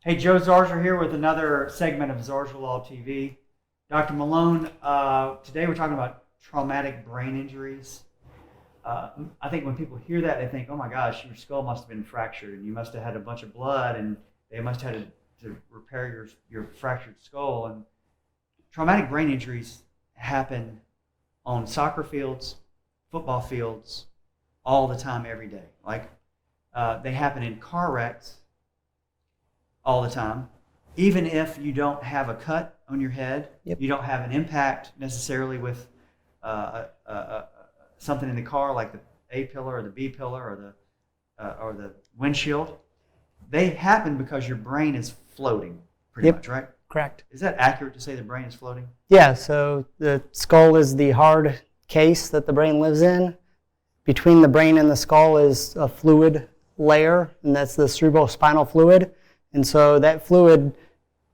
Hey, Joe Zarzaur here with another segment of Zarzaur Law TV. Dr. Malone, today we're talking about traumatic brain injuries. I think when people hear that, they think, oh my gosh, your skull must have been fractured and you must have had a bunch of blood and they must have had to repair your fractured skull. And traumatic brain injuries happen on soccer fields, football fields, all the time, every day. Like they happen in car wrecks all the time. Even if you don't have a cut on your head, you don't have an impact necessarily with something in the car like the A pillar or the B pillar or the windshield. They happen because your brain is floating, pretty much, right? Correct. Is that accurate to say the brain is floating? Yeah, so the skull is the hard case that the brain lives in. Between the brain and the skull is a fluid layer, and that's the cerebral spinal fluid. And so that fluid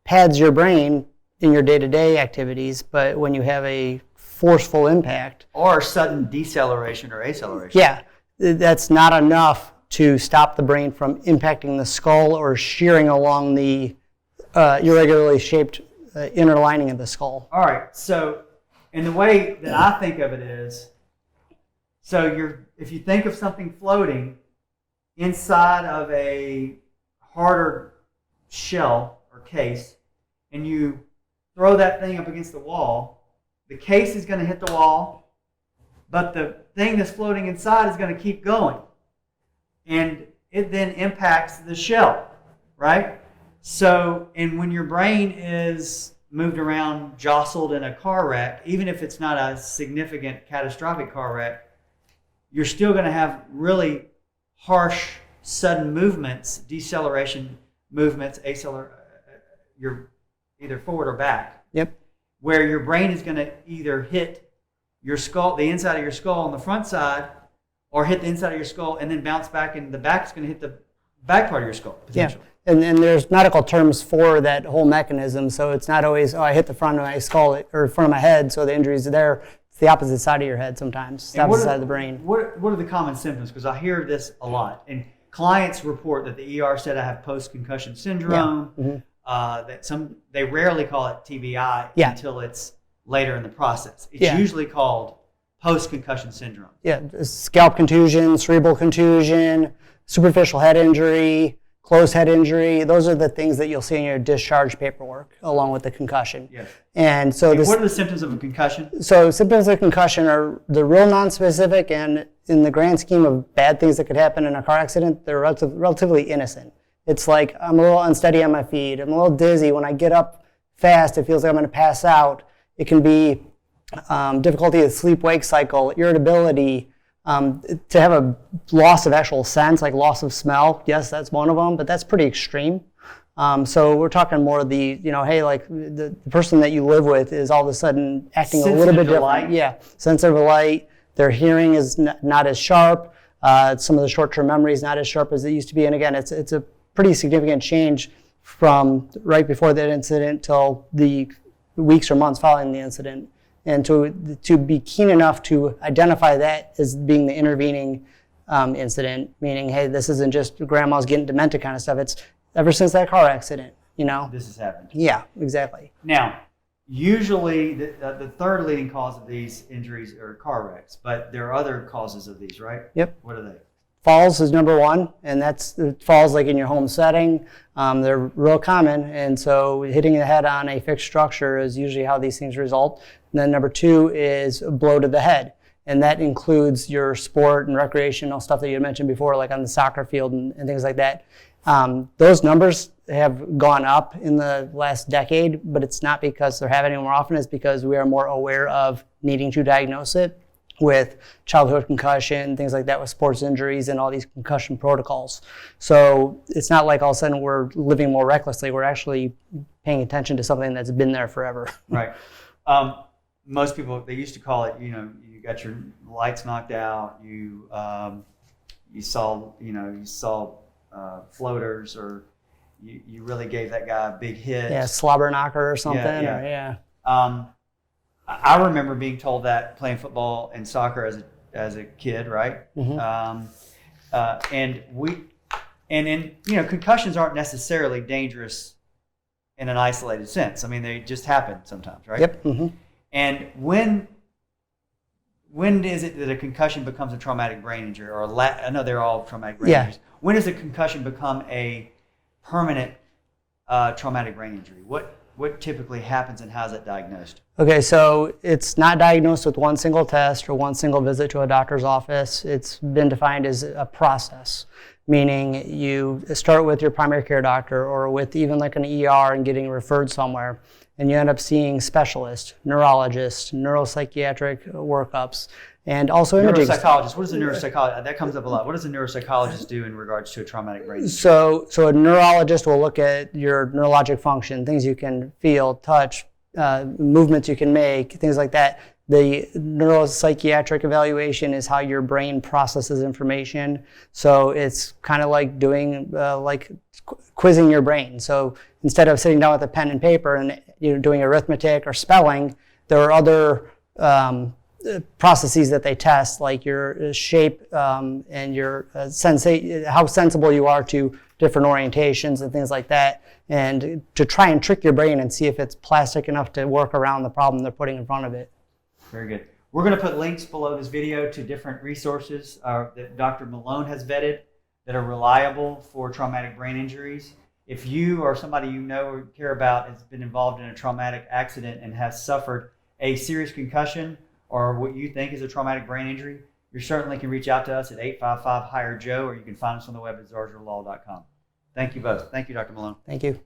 pads your brain in your day-to-day activities, but when you have a forceful impact... Or sudden deceleration or acceleration. Yeah, that's not enough to stop the brain from impacting the skull or shearing along the irregularly shaped inner lining of the skull. All right, so in the way that I think of it is, so if you think of something floating inside of a harder shell or case, and you throw that thing up against the wall, the case is going to hit the wall, but the thing that's floating inside is going to keep going. And it then impacts the shell, right? So, and when your brain is moved around, jostled in a car wreck, even if it's not a significant catastrophic car wreck, you're still going to have really harsh, sudden movements, deceleration movements, you're either forward or back. Yep. Where your brain is going to either hit your skull, the inside of your skull on the front side, or hit the inside of your skull and then bounce back, and the back is going to hit the back part of your skull, potentially. Yeah. And there's medical terms for that whole mechanism, so it's not always, I hit the front of my skull or front of my head, so the injury's there. It's the opposite side of your head sometimes, it's the opposite side of the brain. What are the common symptoms? Because I hear this a lot. And clients report that the ER said I have post-concussion syndrome. Yeah. Mm-hmm. They rarely call it TBI until it's later in the process. It's usually called post-concussion syndrome. Yeah, scalp contusion, cerebral contusion, superficial head injury, closed head injury. Those are the things that you'll see in your discharge paperwork along with the concussion. Yes. And so what are the symptoms of a concussion? So symptoms of concussion are the real nonspecific, and in the grand scheme of bad things that could happen in a car accident, they're relatively innocent. It's like I'm a little unsteady on my feet. I'm a little dizzy. When I get up fast, it feels like I'm going to pass out. It can be difficulty with sleep-wake cycle, irritability, to have a loss of actual sense, like loss of smell. Yes, that's one of them, but that's pretty extreme. So we're talking more the, hey, like the person that you live with is all of a sudden acting a little bit different. Light. Yeah, sensitive to light. Their hearing is not as sharp. Some of the short-term memory is not as sharp as it used to be. And again, it's a pretty significant change from right before that incident till the weeks or months following the incident. And to be keen enough to identify that as being the intervening incident, meaning, hey, this isn't just grandma's getting demented kind of stuff. It's ever since that car accident, This has happened. Yeah, exactly. Now, usually the third leading cause of these injuries are car wrecks, but there are other causes of these, right? Yep. What are they? Falls is number one, and that's falls like in your home setting. They're real common, and so hitting the head on a fixed structure is usually how these things result. And then number two is a blow to the head, and that includes your sport and recreational stuff that you had mentioned before, like on the soccer field and things like that. Those numbers have gone up in the last decade, but it's not because they're happening more often. It's because we are more aware of needing to diagnose it with childhood concussion, things like that, with sports injuries and all these concussion protocols. So it's not like all of a sudden we're living more recklessly. We're actually paying attention to something that's been there forever. Right. Most people, they used to call it, you got your lights knocked out, you saw floaters, or you really gave that guy a big hit. Yeah, slobber knocker or something. Yeah. I remember being told that playing football and soccer as a kid, right? Mm-hmm. And then, concussions aren't necessarily dangerous in an isolated sense. I mean, they just happen sometimes, right? Yep. Mm-hmm. And when is it that a concussion becomes a traumatic brain injury? I know they're all traumatic brain injuries. When does a concussion become a permanent traumatic brain injury? What typically happens, and how is it diagnosed? Okay, so it's not diagnosed with one single test or one single visit to a doctor's office. It's been defined as a process, meaning you start with your primary care doctor or with even like an ER and getting referred somewhere, and you end up seeing specialists, neurologists, neuropsychiatric workups, and also imaging. Neuropsychologist. What is a neuropsychologist? That comes up a lot. What does a neuropsychologist do in regards to a traumatic brain injury? So a neurologist will look at your neurologic function, things you can feel, touch, movements you can make, things like that. The neuropsychiatric evaluation is how your brain processes information. So it's kind of like doing quizzing your brain. So instead of sitting down with a pen and paper and doing arithmetic or spelling, there are other processes that they test, like your shape and your how sensible you are to different orientations and things like that, and to try and trick your brain and see if it's plastic enough to work around the problem they're putting in front of it. Very good. We're going to put links below this video to different resources that Dr. Malone has vetted that are reliable for traumatic brain injuries. If you or somebody you know or care about has been involved in a traumatic accident and has suffered a serious concussion or what you think is a traumatic brain injury, you certainly can reach out to us at 855-HIRE-JOE, or you can find us on the web at zarzaurlaw.com. Thank you both. Thank you, Dr. Malone. Thank you.